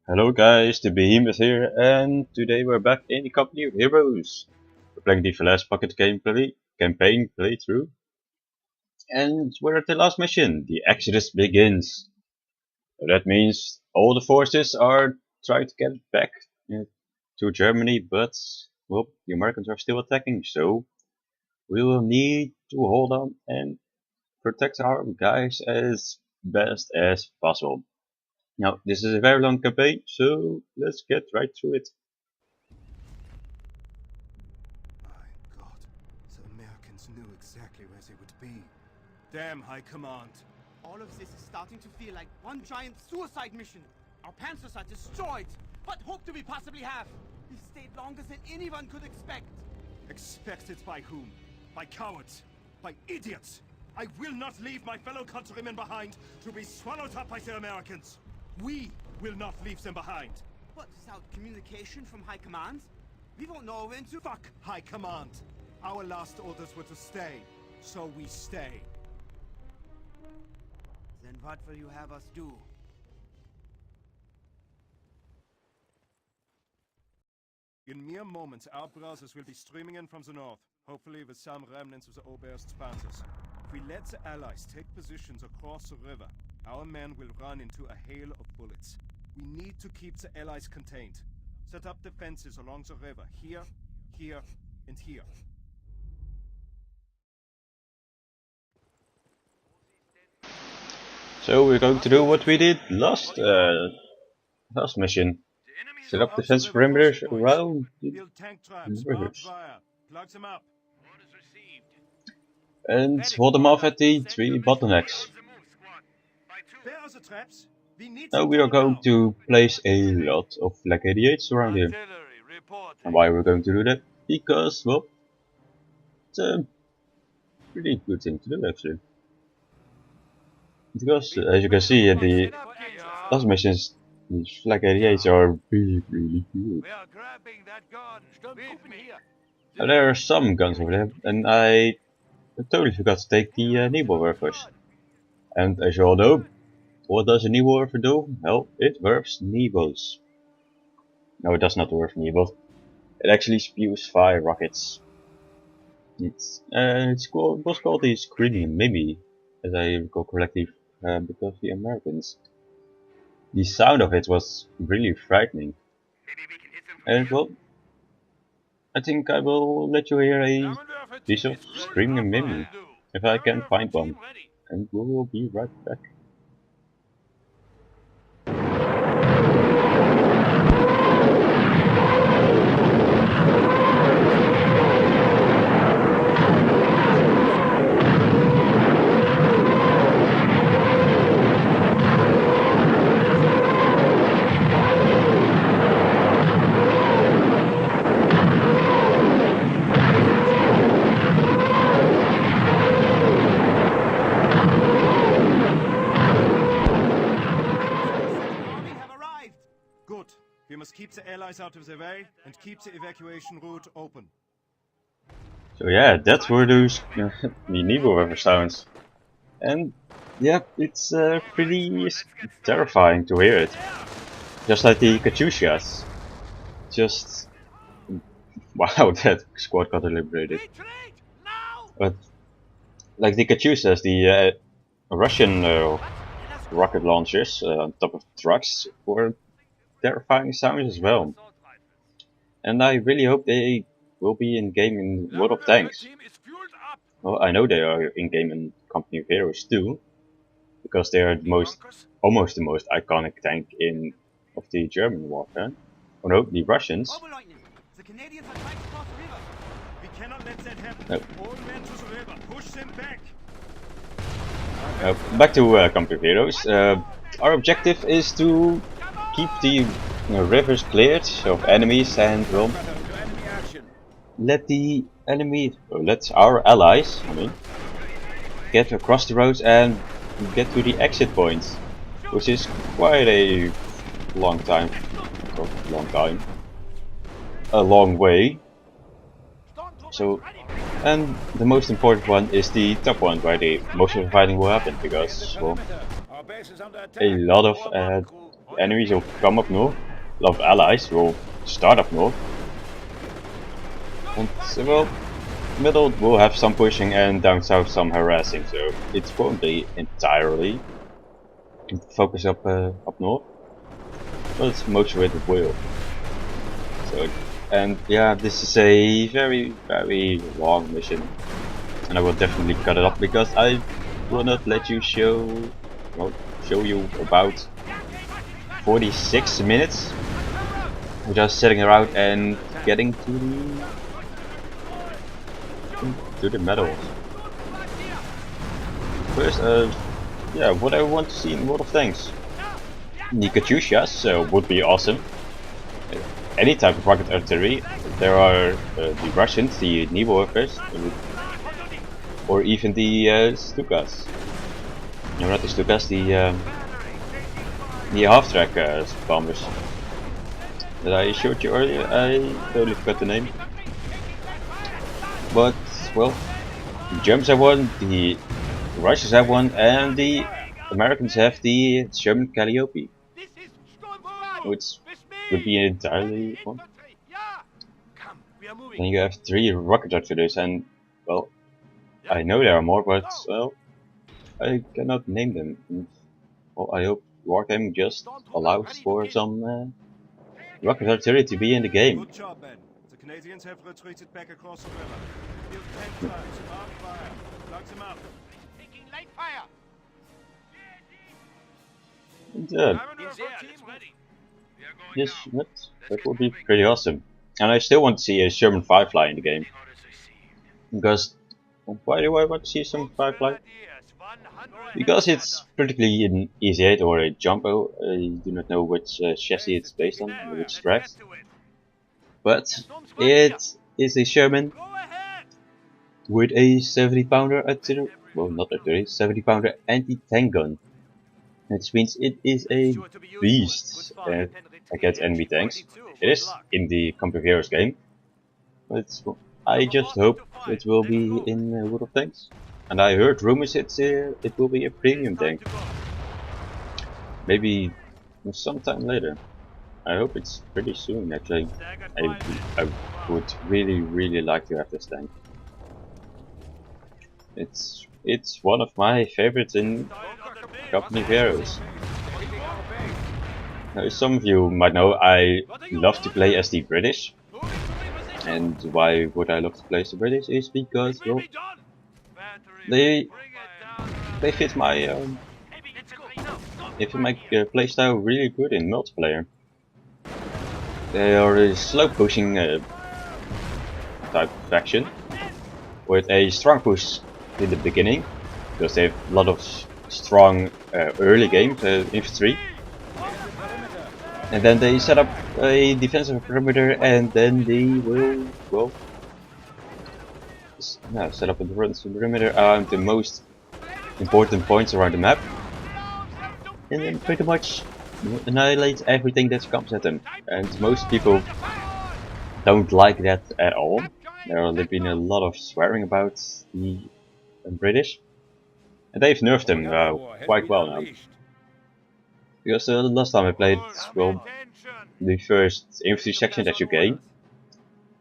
Hello guys, the Behemoth here, and today we're back in the company of heroes. We're playing the Falaise pocket campaign playthrough, and we're at the last mission. The Exodus begins. So that means all the forces are trying to get back to Germany, but well, the Americans are still attacking, so we will need to hold on and protect our guys as best as possible. Now, this is a very long campaign, so let's get right through it. My God, the Americans knew exactly where they would be. Damn, High Command. All of this is starting to feel like one giant suicide mission. Our panzers are destroyed. What hope do we possibly have? We've stayed longer than anyone could expect. Expected by whom? By cowards? By idiots? I will not leave my fellow countrymen behind to be swallowed up by the Americans. We will not leave them behind. What, without communication from High Command? We won't know when to— Fuck High Command. Our last orders were to stay, so we stay. Then what will you have us do? In mere moments, our brothers will be streaming in from the north, hopefully with some remnants of the Oberst's panzers. If we let the Allies take positions across the river, our men will run into a hail of bullets. We need to keep the Allies contained. Set up defenses along the river, here, here, and here. So we're going to do what we did last mission. Set up defense perimeters around the rivers. Plug them up. And hold them off at the three bottlenecks. Now we are going to place a lot of Black 88s around here. And why we're going to do that? Because, well, it's a pretty good thing to do actually. Because, as you can see in the last missions, these Flag 88s are really good. And there are some guns over there, and I totally forgot to take the Nebelwerfers. And as you all know, what does a Nebelwerfer do? Well, it werfs Nebels. No, it does not werf Nebels. It actually spews fire rockets. It was called the Screaming Mimi, as I recall correctly, because the Americans. The sound of it was really frightening. And well, I think I will let you hear a piece of Screaming Mimi, if I can find one. And we will be right back. We must keep the Allies out of the way and keep the evacuation route open. So yeah, that's where those the Nebelwerfer sounds. And yeah, it's pretty terrifying to hear it. Just like the Katyushas. Just wow, that squad got liberated. But like the Katyushas, the Russian rocket launchers on top of trucks were terrifying sounds as well. And I really hope they will be in game in World of Tanks. Well, I know they are in game in Company of Heroes too, because they are almost the most iconic tank of the German warfare. Oh no, the Russians. The Canadians are trying to cross the river. We cannot let that happen. Nope. All men to the river. Push them back. Back to Company of Heroes. Our objective is to keep the rivers cleared of enemies and well, let the enemy, or let our allies, get across the roads and get to the exit points, which is quite a long time. A long way. So, and the most important one is the top one, where most of the fighting will happen, because well, a lot of enemies will come up north, a lot of allies will start up north. And well, middle will have some pushing and down south some harassing, so it won't be entirely focus up north, but most of it will. So, and yeah, this is a very long mission, and I will definitely cut it off because I will not let you show you about 46 minutes just sitting around and getting to the medals. First, yeah, what I want to see in World of Tanks. The Katyushas would be awesome. Any type of rocket artillery. There are the Russians, the Nivo workers, or even the Stukas. No, not the Stukas, the half-track bombers that I showed you earlier. I totally forgot the name. But well, the Germans have one, the Russians have one, and the Americans have the German Calliope, which would be entirely one. Then you have 3 rocket artilleries, and well, I know there are more, but well, I cannot name them. Well, I hope Wargame just allows for some rocket artillery to be in the game. Good job, men. The Canadians have retreated back across the river. Build 10 times, arm fire. Plug them up. Taking light fire. And yes, that would be pretty awesome. And I still want to see a Sherman Firefly in the game. Because, why do I want to see some Firefly? Because it's practically an EZ8 or a Jumbo. I do not know which chassis it's based on, or which tracks. But it is a Sherman with a 70-pounder artillery, well, not artillery, 70-pounder anti-tank gun. Which means it is a beast against enemy tanks. It is in the Compiveros game, but I just hope it will be in World of Tanks. And I heard rumors it will be a premium tank. Maybe sometime later. I hope it's pretty soon actually. I would really like to have this tank. It's one of my favorites in Compiveros. Now, some of you might know I love to play as the British. And why would I love to play as the British is because, well, they fit my playstyle really good in multiplayer. They are a slow pushing type of faction with a strong push in the beginning because they have a lot of strong early game infantry, and then they set up a defensive perimeter, and then they will, well, set up a defensive perimeter around the most important points around the map, and then pretty much annihilate everything that comes at them. And most people don't like that at all. There have been a lot of swearing about the British, and they've nerfed them quite well now. Because last time I played, well, the first infantry section that you gain,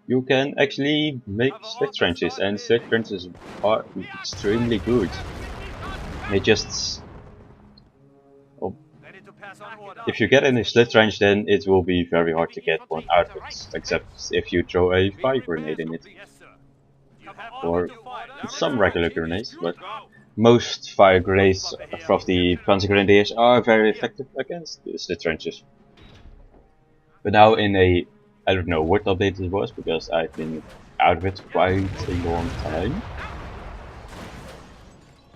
you can actually make slit trenches, and slit trenches are extremely good. They just, well, if you get in a slit trench, then it will be very hard to get one out of it, except if you throw a fire grenade in it, or some regular grenades. But most fire grenades from the Panzer Grenadiers are very effective against the trenches. But now in a, I don't know what update it was, because I've been out of it quite a long time.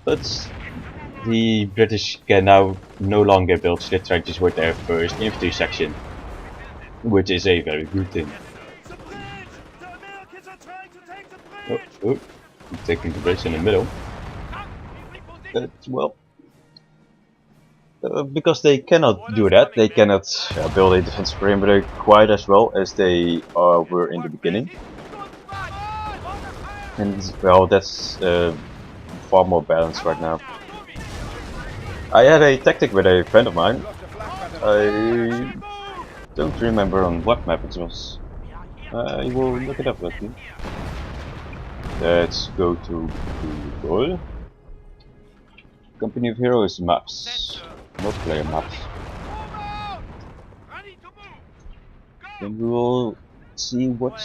But the British can now no longer build slit trenches with their first infantry section, which is a very good thing. Oh, I'm taking the bridge in the middle. Well, because they cannot do that, they cannot build a defensive perimeter quite as well as they were in the beginning. And well, that's far more balanced right now. I had a tactic with a friend of mine I don't remember on what map it was. I will look it up with me. Let's go to Google. Company of Heroes maps. Multiplayer maps. Then we will see what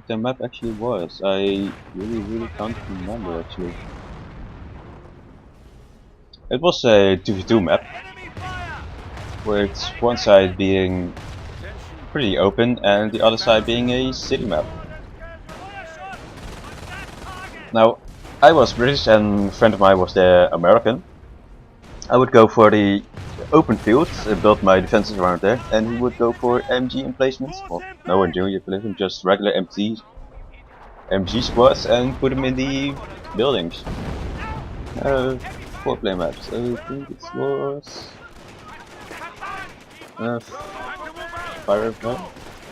the map actually was. I really can't remember actually. It was a 2v2 map, with one side being pretty open and the other side being a city map. Now, I was British and a friend of mine was the American. I would go for the open fields and build my defenses around there, and he would go for MG emplacements. Well, no MG emplacements, just regular MG squads and put them in the buildings. 4-player maps. I think it was Fire River Valley?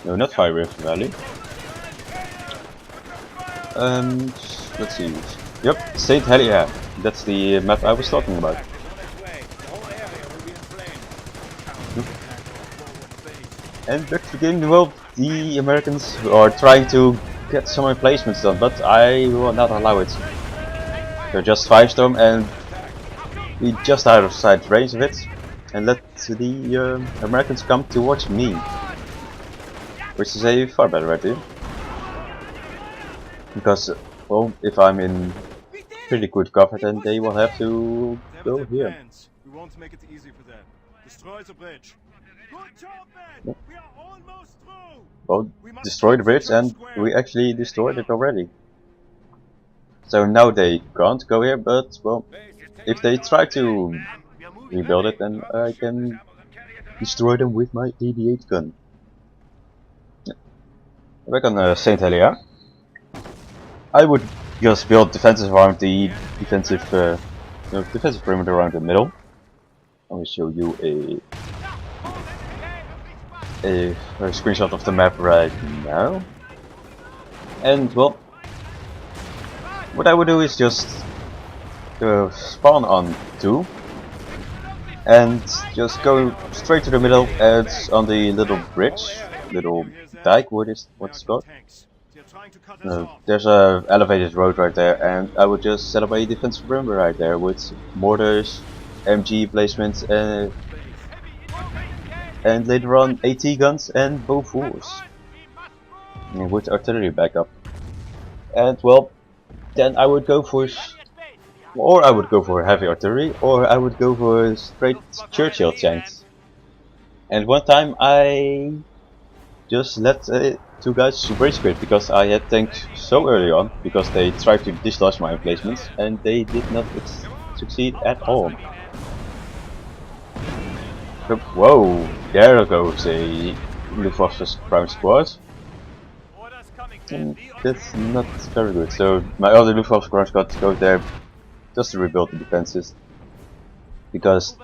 No, not Fire River Valley. Let's see. Yep, Saint Helier. That's the map I was talking about. And back to the game, well, the Americans are trying to get some emplacements done, but I will not allow it. They're just 5-storm and we just out of sight range of it, and let the Americans come towards me, which is a far better idea. Because, well, if I'm in pretty good cover, then they will have to go here. We won't make it easy for them. Destroy the bridge. Good job, man. Yep. We are almost through. Well, destroy the bridge, and we actually destroyed it already. So now they can't go here, but well, if they try to rebuild it, then I can destroy them with my 88 gun. Yeah. Back on Saint Helier. I would just build defenses around the defensive perimeter around the middle. I will show you a screenshot of the map right now. And well, what I would do is just spawn on 2 and just go straight to the middle and on the little bridge, little dike, what's it called? There's a elevated road right there, and I would just set up a defensive perimeter right there with mortars, MG placements, and later on AT guns and bow force, and with artillery backup. And well, then I would go for, or I would go for heavy artillery, or I would go for straight Churchill tanks. And one time I just let 2 guys rage quit because I had tanked so early on, because they tried to dislodge my emplacements and they did not succeed at all. So, whoa, there goes a Luftwaffe's prime squad. And that's not very good. So my other Luftwaffe ground squad goes there just to rebuild the defenses, because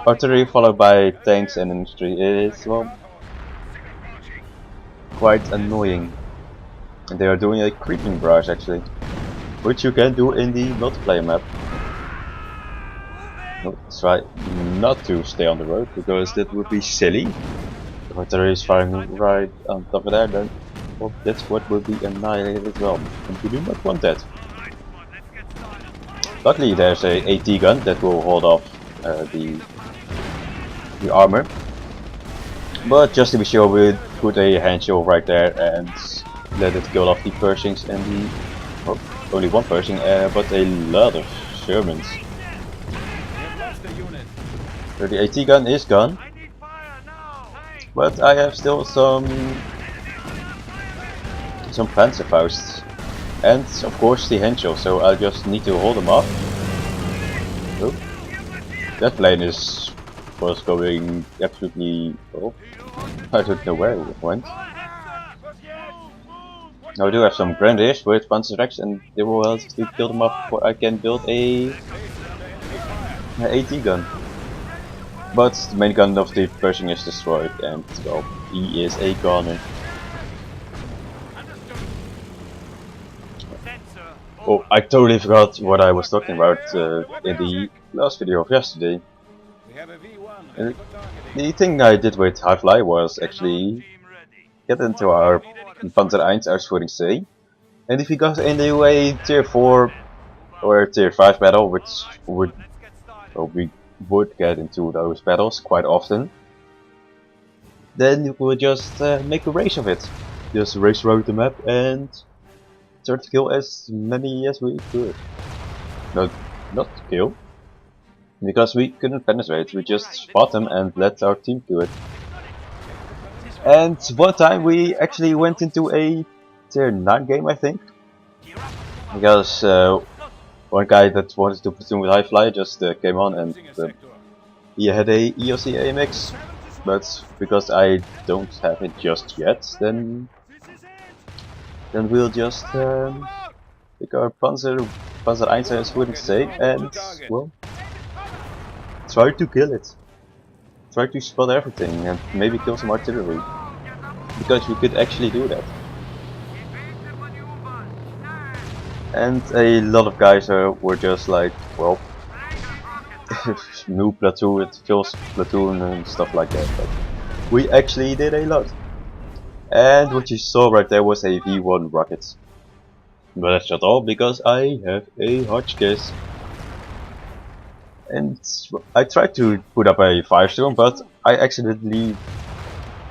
artillery followed by tanks and infantry is, well, quite annoying. And they are doing a creeping barrage actually, which you can do in the multiplayer map. Try not to stay on the road, because that would be silly. If artillery is firing right on top of there, then well, that's what will be annihilated as well, and we do not want that. Luckily there's a AT gun that will hold off the armor, but just to be sure we'll put a hand shell right there and let it kill off the Pershings and the, well, only one Pershing, but a lot of Shermans. So the AT gun is gone, but I have still some Panzerfausts and of course the hand shell, so I just need to hold them off. Oh, that plane was going absolutely, well, I don't know where it went. Now I do have some Grenadiers with Panzerx, and they will have to kill them off before I can build a AT gun. But the main gun of the Pershing is destroyed, and well, he is a goner. Oh, I totally forgot what I was talking about in the last video of yesterday. have a V1 And ready for targeting. the thing I did with High Fly was actually get into our Panzer 1 Ausführungsserie. And if we got into a tier 4 or tier 5 battle, which would, well, we would get into those battles quite often, then we would just make a race of it. Just race around the map and try to kill as many as we could. No, not kill. Because we couldn't penetrate, we just spot them and let our team do it. And one time we actually went into a tier 9 game, I think. Because one guy that wanted to platoon with High Fly just came on and he had a EOC AMX. But because I don't have it just yet, then we'll just pick our Panzer 1 wouldn't say, and well, try to kill it. Try to spot everything and maybe kill some artillery. Because we could actually do that. And a lot of guys were just like, well, new platoon, it kills platoon and stuff like that. But we actually did a lot. And what you saw right there was a V1 rocket. But that's not all, because I have a Hotchkiss. And I tried to put up a Firestorm, but I accidentally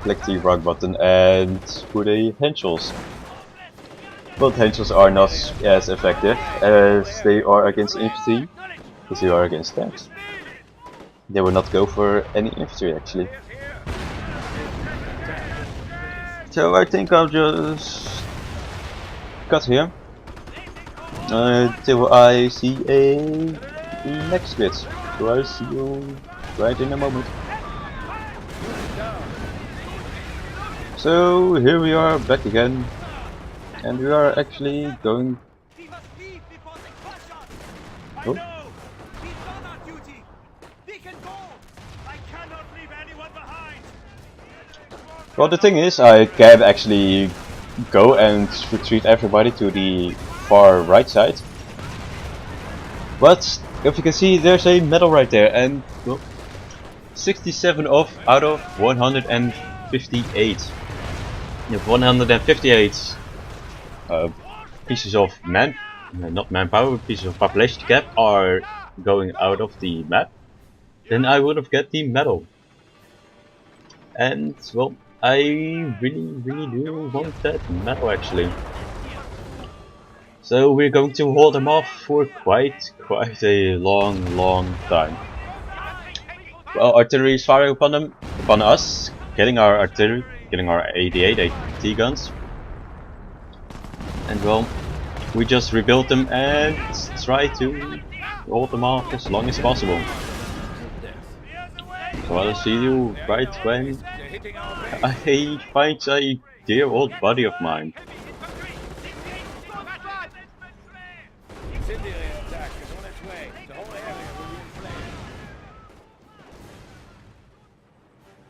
clicked the wrong button and put a Henschels. But Henschels are not as effective as they are against infantry, as they are against tanks. They will not go for any infantry actually. So I think I'll just cut here until I see the next bit. So I'll see you right in a moment. So here we are back again, and we are actually going. Oh. Well, the thing is, I can actually go and retreat everybody to the far right side. But if you can see, there's a medal right there, and well, 67 out of 158. You have 158 pieces of not manpower, pieces of population cap are going out of the map. Then I would have get the medal. And well, I really do want that medal actually. So we're going to hold them off for quite a long time. Well, artillery is firing upon us, killing our artillery, killing our 88 AT guns. And well, we just rebuild them and try to hold them off as long as possible. So I'll see you right when I find a dear old buddy of mine.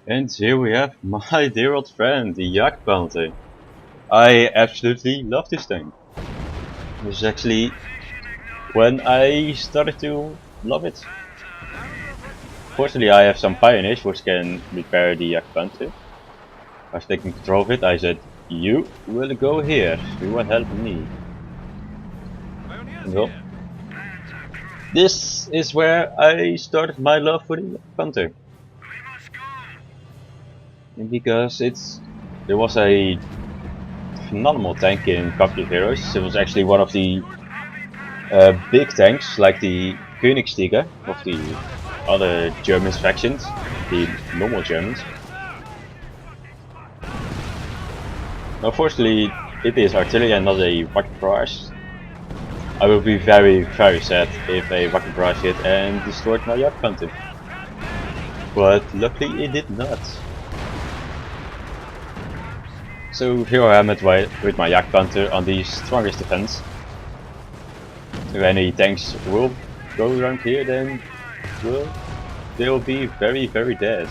And here we have my dear old friend, the Jagdpanzer. I absolutely love this thing. This is actually when I started to love it. Fortunately, I have some pioneers which can repair the Jagdpanzer. I was taking control of it. I said, you will go here, you will help me. And well, this is where I started my love for the Jagdpanzer. Because there was a phenomenal tank in Company Heroes. It was actually one of the big tanks, like the Königstiger of the other German factions, the normal Germans. Unfortunately, it is artillery and not a rocket barrage. I will be very sad if a rocket barrage hit and destroyed my Jagdpanzer. But luckily it did not. So here I am with my Jagdpanzer on the strongest defense. If any tanks will go around here, then well, they'll be very dead.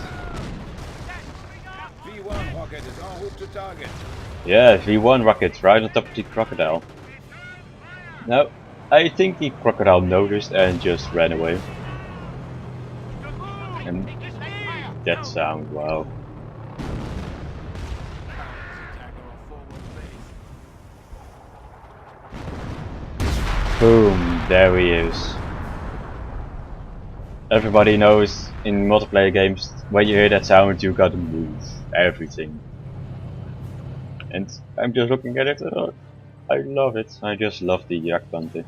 V1 rocket is en route to target. Yeah, V1 rocket right on top of the crocodile. Now, I think the crocodile noticed and just ran away. And that sound, wow. Boom, there he is. Everybody knows in multiplayer games, when you hear that sound, you gotta move everything. And I'm just looking at it, I love it. I just love the Jagdpanzer.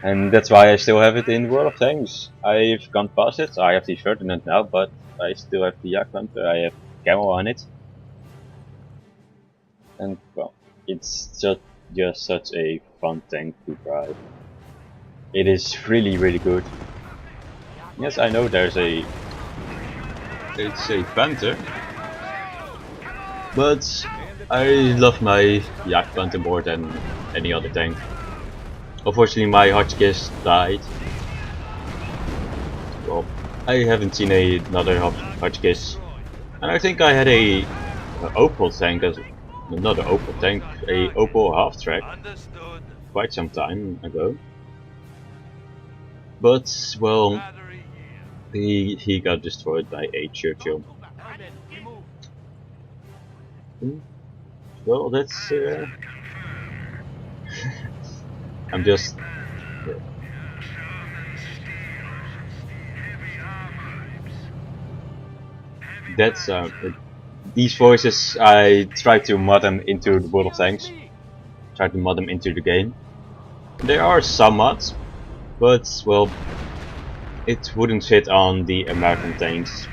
And that's why I still have it in World of Tanks. I've gone past it, I have the Ferdinand now, but I still have the Jagdpanzer, I have camo on it. And well, it's just such a fun tank to drive. It is really good. Yes, I know it's a Panther, but I love my Jagdpanther more than any other tank. Unfortunately, my Hotchkiss died. Well, I haven't seen another Hotchkiss, and I think I had a Opal tank as not an Opal tank, a Opal half track quite some time ago. But well, he got destroyed by a Churchill. Well, that's I'm just that's these voices. I try to mod them into the World of Tanks. Try to mod them into the game. There are some mods, but well, it wouldn't fit on the American tanks.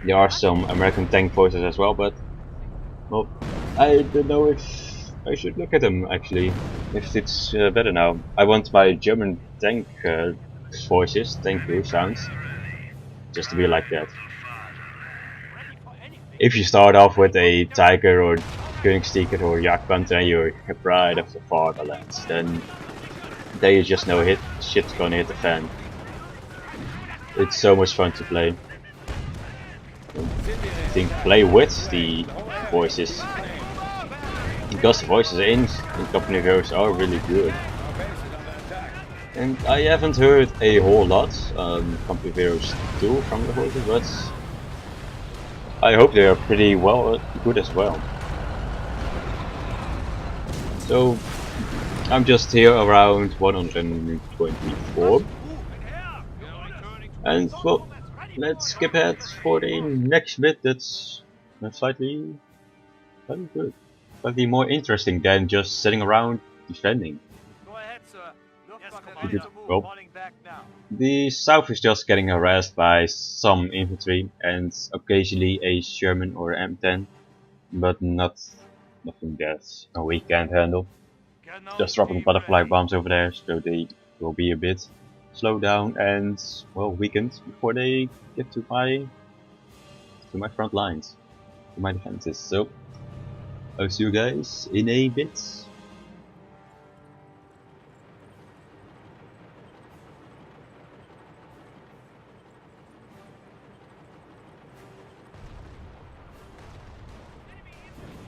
There are some American tank voices as well, but well, I don't know if I should look at them actually. If it's better now. I want my German tank voices, tank crew sounds, just to be like that. If you start off with a Tiger or Königstiger or Jagdpanther and you're a pride of the fatherland, then there you just know shit's gonna hit the fan. It's so much fun to play. I think play with the voices, because the voices in Company of Heroes are really good. And I haven't heard a whole lot Company of Heroes 2 from the voices, but I hope they are pretty good as well. So I'm just here around 124, and well, let's skip ahead for the next bit. That's slightly good, slightly more interesting than just sitting around defending. Go ahead, sir. Well, the south is just getting harassed by some infantry and occasionally a Sherman or M10, but nothing that we can't handle. Just dropping butterfly bombs over there, so they will be a bit slowed down and well weakened before they get to my front lines, to my defenses. So I'll see you guys in a bit.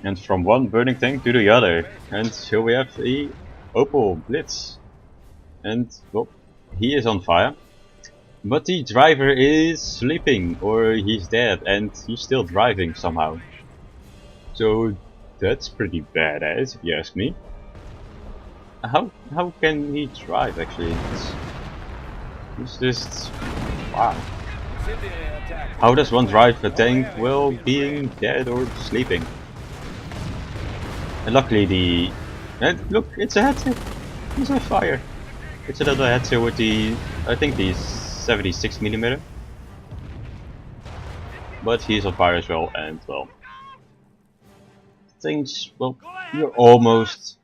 And from one burning tank to the other, and here we have the Opal Blitz, and well, he is on fire, but the driver is sleeping, or he's dead, and he's still driving somehow. So that's pretty badass, if you ask me. How can he drive actually? It's just wow. How does one drive a tank while being dead or sleeping? And luckily look, it's a Hetzer. He's on fire. It's another Hetzer with the, I think the 76mm. But he's on fire as well, and well, things, well, you're almost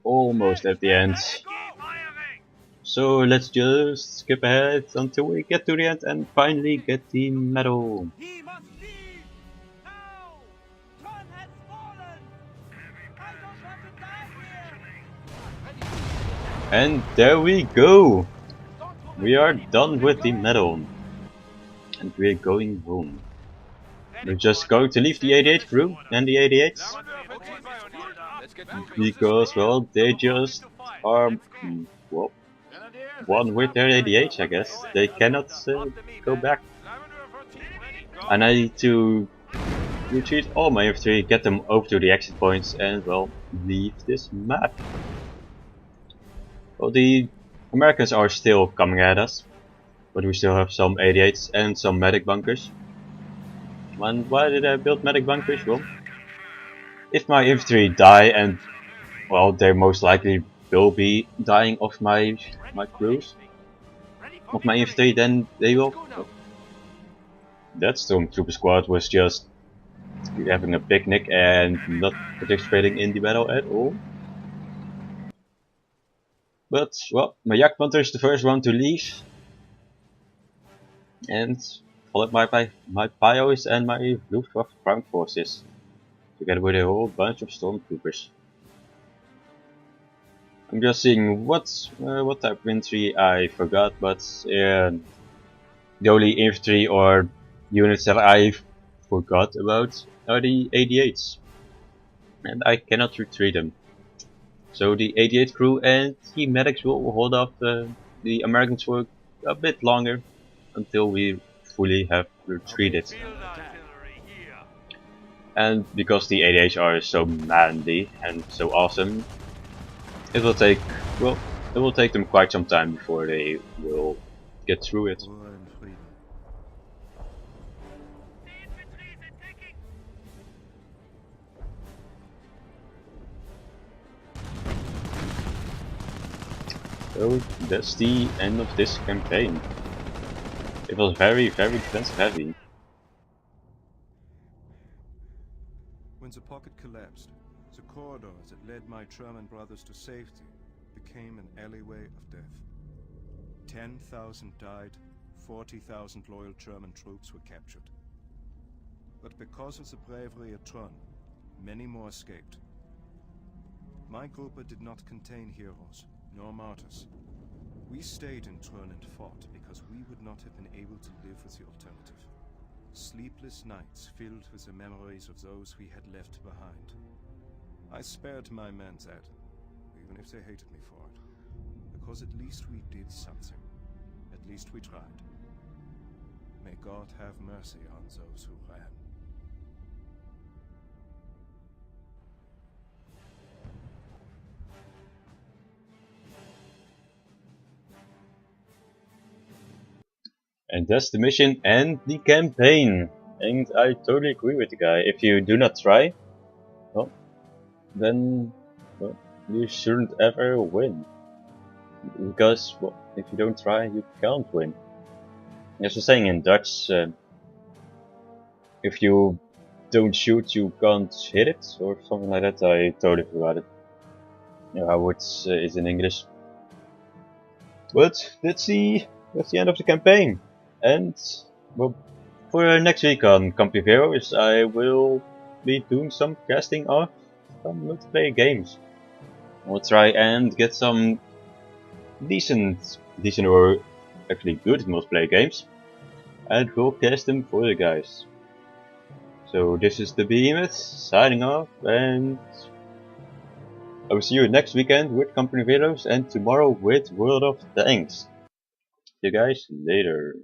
at the end. So let's just skip ahead until we get to the end and finally get the medal. He must leave! Now! John has fallen! I don't want to die here! And there we go! We are done with the medal. And we're going home. We're just going to leave the 88 crew and the 88s. Because, well, they just are, well, one with their 88, I guess. They cannot go back. And I need to retreat all my infantry, get them over to the exit points, and well, leave this map. Well, the Americans are still coming at us, but we still have some 88s and some medic bunkers. And why did I build medic bunkers? Well, if my infantry die, and well, they most likely will be dying of my crews, of my infantry, then they will. Well, that stormtrooper squad was just having a picnic and not participating in the battle at all. But well, my Jagdpanther is the first one to leave, and followed by my Pios and my Luftwaffe ground forces, together with a whole bunch of stormtroopers. I'm just seeing what type of infantry I forgot, but the only infantry or units that I forgot about are the 88s, and I cannot retreat them. So the 88 crew and the medics will hold off the Americans for a bit longer until we fully have retreated. And because the 88s are so manly and so awesome, it will take them quite some time before they will get through it. So that's the end of this campaign. It was very, very defensive heavy. When the pocket collapsed, the corridor that led my German brothers to safety became an alleyway of death. 10,000 died, 40,000 loyal German troops were captured. But because of the bravery at Tron, many more escaped. My group did not contain heroes, nor martyrs. We stayed in Tron and fought because we would not have been able to live with the alternative. Sleepless nights filled with the memories of those we had left behind. I spared my men that, even if they hated me for it, because at least we did something. At least we tried. May God have mercy on those who ran. And that's the mission and the campaign. And I totally agree with the guy. If you do not try, well, then well, you shouldn't ever win. Because well, if you don't try, you can't win. There's a saying in Dutch, if you don't shoot, you can't hit it, or something like that. I totally forgot it. You know how it's in English. But that's the end of the campaign. And well, for next week on Campy Heroes, I will be doing some casting of some multiplayer games. We'll try and get some decent or actually good multiplayer games, and we'll cast them for you guys. So this is the Behemoth signing off, and I will see you next weekend with Company of Heroes and tomorrow with World of Tanks. See you guys later.